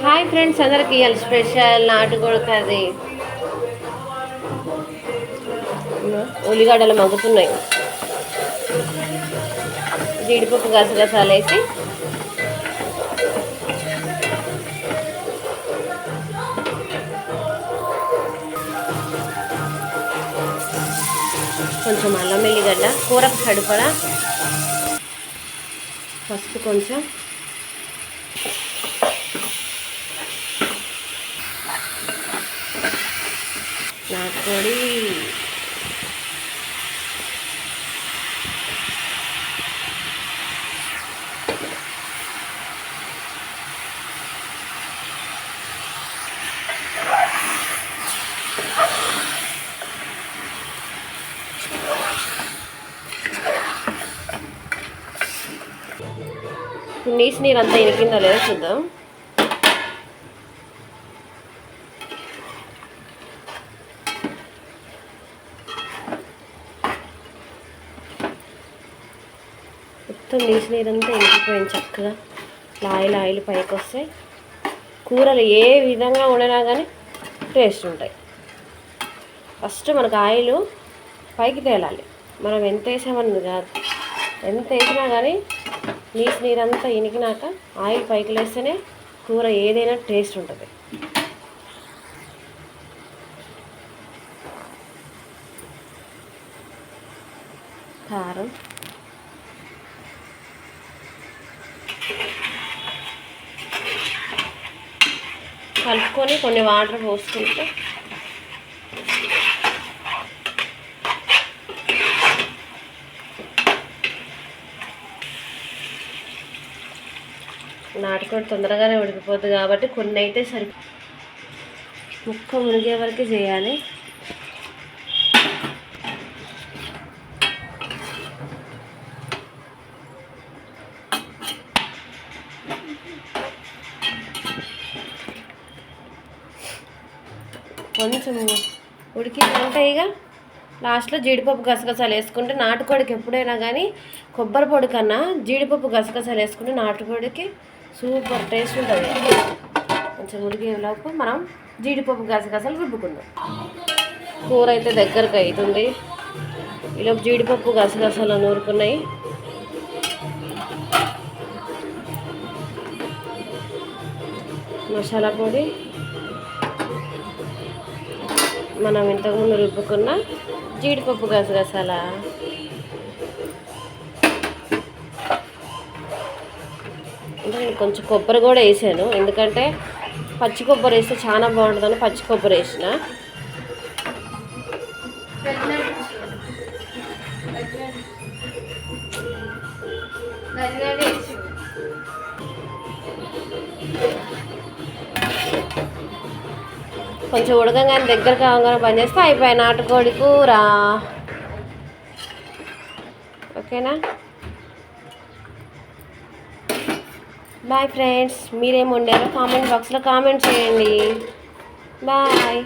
Hi friends, అందరికి ఇవాళ special నాటుకోడి కర్రీ. ఉల్లిగడ్డలు మగ్గుతున్నాయి. జీడిపప్పు గసగసాలు వేసి కొంచెం అల్లం ఎల్లిగడ్డ కూరకు సరిపడా పసుపు, కొంచెం నాటుకోడి, నీరు అంతా ఇరికిందో లేదో చూద్దాం. మొత్తం నీరంతా ఇరికిపోయింది. చక్కగా ఆయిల్ పైకి వస్తాయి. కూరలు ఏ విధంగా వండినా కానీ టేస్ట్ ఉంటాయి. ఫస్ట్ మనకు ఆయిల్ పైకి తేలాలి. మనం ఎంత వేసామన్నది కాదు, ఎంత వేసినా కానీ నీరంతా ఇనికినాక ఆయిల్ పైకి లేస్తేనే కూర ఏదైనా టేస్ట్ ఉంటుంది. కారం, కలుపుకొని కొన్ని వాటర్ పోసుకుంటే నాటుకోడి తొందరగానే ఉడికిపోతుంది కాబట్టి కొన్ని అయితే ముక్క మునిగే వరకే చేయాలి. కొంచెం ఉడికిందంటే ఇక లాస్ట్లో జీడిపప్పు గసగసాలు వేసుకుంటే నాటుకోడికి ఎప్పుడైనా కానీ కొబ్బరి పొడి కన్నా జీడిపప్పు గసగసాలు వేసుకుంటే నాటుకోడికి సూపర్ టేస్ట్ ఉంటుంది. కొంచెం ఉడికేలోపు మనం జీడిపప్పు గసగసాలు రుబ్బుకుందాం. కూర అయితే దగ్గరకు అవుతుంది. ఈలోపు జీడిపప్పు గసగసాలు నూరుకున్నాయి. మసాలా పొడి, మనం ఇంతకుముందు రుబ్బుకున్న జీడిపప్పు గసగసాల, అంటే నేను కొంచెం కొబ్బరి కూడా వేసాను, ఎందుకంటే పచ్చి కొబ్బరి వేస్తే చాలా బాగుంటుందని పచ్చి కొబ్బరి వేసిన. కొంచెం ఉడకంగానే దగ్గర కాగానే బంద్ చేస్తే అయిపోయి నాటుకోడి కూర. ఓకేనా? బాయ్ ఫ్రెండ్స్, మీరేం వండారో కామెంట్ బాక్స్లో కామెంట్ చేయండి. బాయ్.